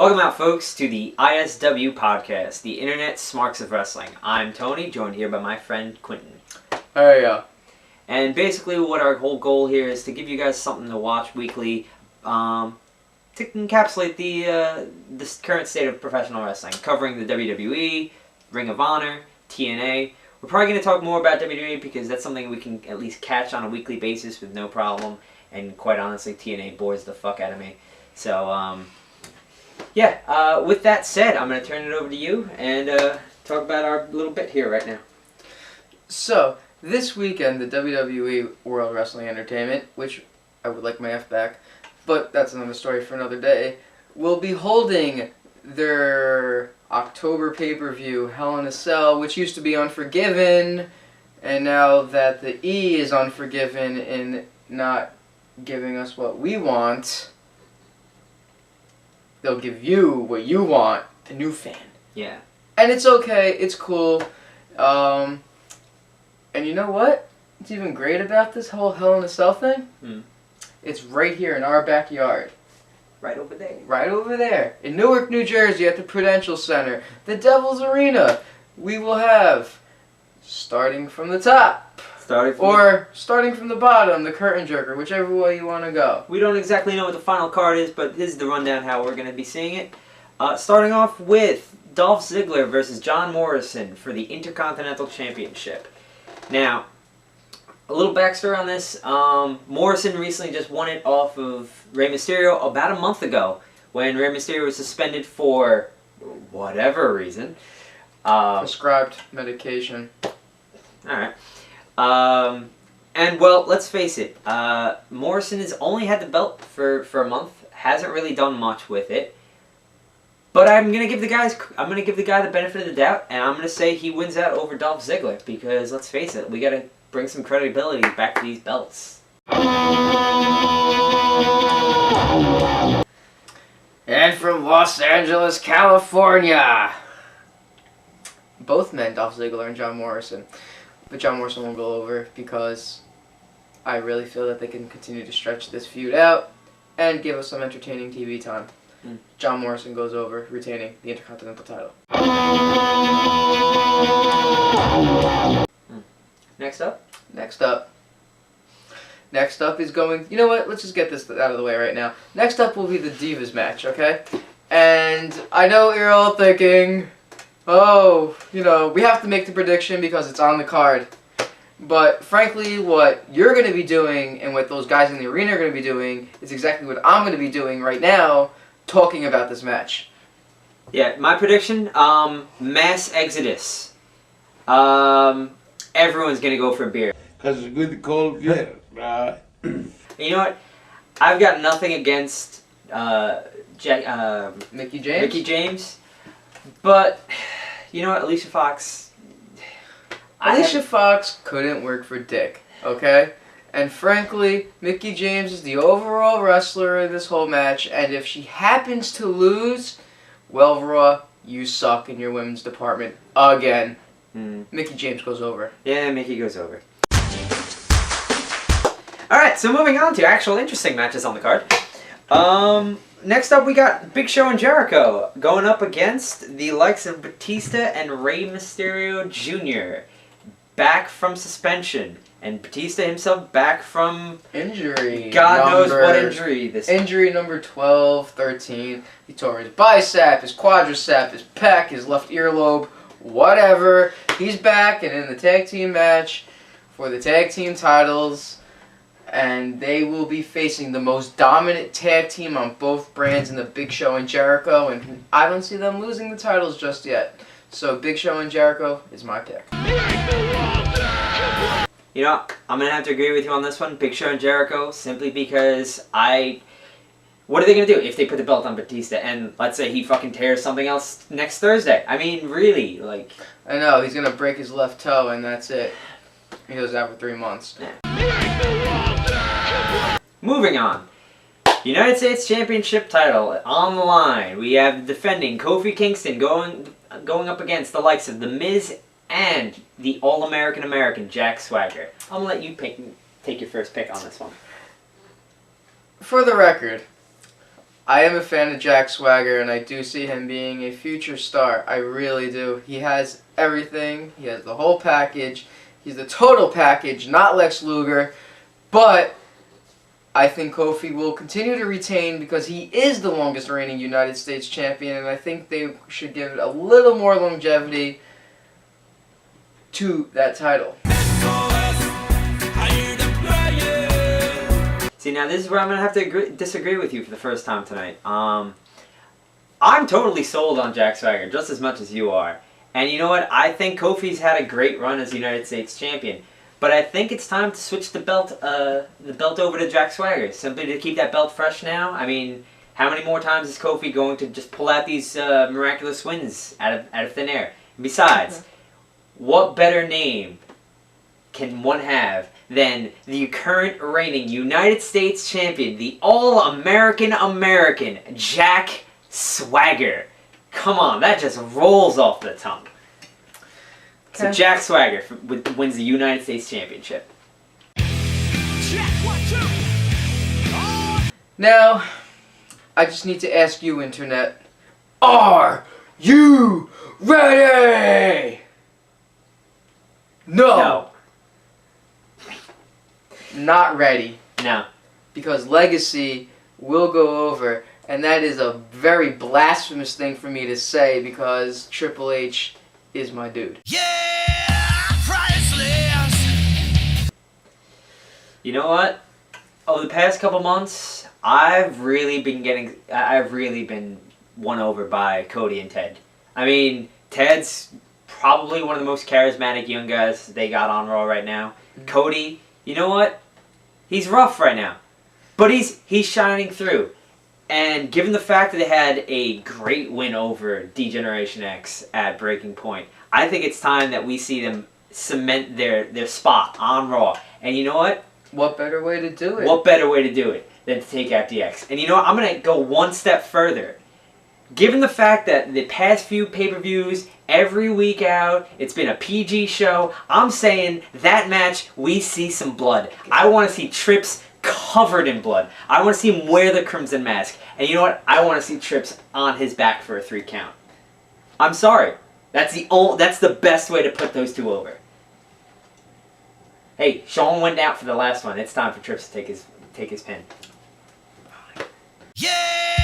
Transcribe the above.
Welcome out, folks, to the ISW podcast, the Internet Smarks of Wrestling. I'm Tony, joined here by my friend Quentin. Hey, yeah. And basically what our whole goal here is to give you guys something to watch weekly to encapsulate the current state of professional wrestling, covering the WWE, Ring of Honor, TNA. We're probably going to talk more about WWE because that's something we can at least catch on a weekly basis with no problem. And quite honestly, TNA bores the fuck out of me. So, with that said, I'm going to turn it over to you and talk about our little bit here right now. So, this weekend, the WWE World Wrestling Entertainment, which I would like my F back, but that's another story for another day, will be holding their October pay-per-view, Hell in a Cell, which used to be Unforgiven, and now that the E is Unforgiven in not giving us what we want, they'll give you what you want, the new fan. Yeah. And it's okay, it's cool. And you know what? It's even great about this whole Hell in a Cell thing? It's right here in our backyard. Right over there. Right over there. In Newark, New Jersey at the Prudential Center. The Devil's Arena. We will have, starting from the top. Starting from the bottom, the curtain jerker, whichever way you want to go. We don't exactly know what the final card is, but this is the rundown how we're going to be seeing it. Starting off with Dolph Ziggler versus John Morrison for the Intercontinental Championship. Now, a little backstory on this. Morrison recently just won it off of Rey Mysterio about a month ago when Rey Mysterio was suspended for whatever reason. Prescribed medication. Alright. And, well, let's face it. Morrison has only had the belt for a month. Hasn't really done much with it. But I'm gonna give the guy the benefit of the doubt, and I'm gonna say he wins out over Dolph Ziggler because let's face it, we gotta bring some credibility back to these belts. And from Los Angeles, California, both men, Dolph Ziggler and John Morrison. But John Morrison won't go over because I really feel that they can continue to stretch this feud out and give us some entertaining TV time. John Morrison goes over, retaining the Intercontinental title. Next up? Next up is going... You know what? Let's just get this out of the way right now. Next up will be the Divas match, okay? And I know what you're all thinking, oh, you know, we have to make the prediction because it's on the card. But frankly, what you're going to be doing and what those guys in the arena are going to be doing is exactly what I'm going to be doing right now, talking about this match. Yeah, my prediction, mass exodus. Everyone's going to go for a beer. Because it's good to call beer, right? You know what? I've got nothing against Mickey James. But, you know what? Alicia Fox couldn't work for Dick, okay? And frankly, Mickey James is the overall wrestler in this whole match, and if she happens to lose, well, Raw, you suck in your women's department again. Mickey James goes over. Yeah, Mickey goes over. Alright, so moving on to actual interesting matches on the card. Next up we got Big Show and Jericho going up against the likes of Batista and Rey Mysterio Jr. Back from suspension. And Batista himself back from... injury. God knows what injury. Injury number 12, 13. He tore his bicep, his quadricep, his pec, his left earlobe, whatever. He's back and in the tag team match for the tag team titles. And they will be facing the most dominant tag team on both brands in the Big Show and Jericho. And I don't see them losing the titles just yet. So Big Show and Jericho is my pick. You know, I'm going to have to agree with you on this one. Big Show and Jericho, simply because what are they going to do if they put the belt on Batista and let's say he fucking tears something else next Thursday? I mean, really, like... I know, he's going to break his left toe and that's it. He goes out for 3 months. Yeah. Moving on. United States Championship title on the line. We have defending Kofi Kingston going up against the likes of The Miz and the All-American Jack Swagger. I'm going to let you take your first pick on this one. For the record, I am a fan of Jack Swagger, and I do see him being a future star. I really do. He has everything. He has the whole package. He's the total package, not Lex Luger. But I think Kofi will continue to retain because he is the longest reigning United States champion, and I think they should give it a little more longevity to that title. See, now this is where I'm going to have to disagree with you for the first time tonight. I'm totally sold on Jack Swagger, just as much as you are. And you know what? I think Kofi's had a great run as United States champion. But I think it's time to switch the belt over to Jack Swagger, simply to keep that belt fresh now. I mean, how many more times is Kofi going to just pull out these miraculous wins out of thin air? And besides, what better name can one have than the current reigning United States champion, the All-American American, Jack Swagger? Come on, that just rolls off the tongue. So Jack Swagger wins the United States Championship. Now, I just need to ask you, Internet, are you ready? No. Not ready. No. Because Legacy will go over, and that is a very blasphemous thing for me to say because Triple H is my dude. You know what? Over the past couple months, I've really been won over by Cody and Ted. I mean, Ted's probably one of the most charismatic young guys they got on Raw right now. Cody, you know what? He's rough right now, but he's shining through. And given the fact that they had a great win over D-Generation X at Breaking Point, I think it's time that we see them cement their spot on Raw. And you know what? What better way to do it? What better way to do it than to take out DX? And you know what? I'm going to go one step further. Given the fact that the past few pay-per-views, every week out, it's been a PG show, I'm saying that match, we see some blood. I want to see Trips covered in blood. I want to see him wear the Crimson Mask. And you know what? I want to see Trips on his back for a 3 count. I'm sorry. That's the best way to put those two over. Hey, Sean went out for the last one. It's time for Trips to take his pin. Yeah!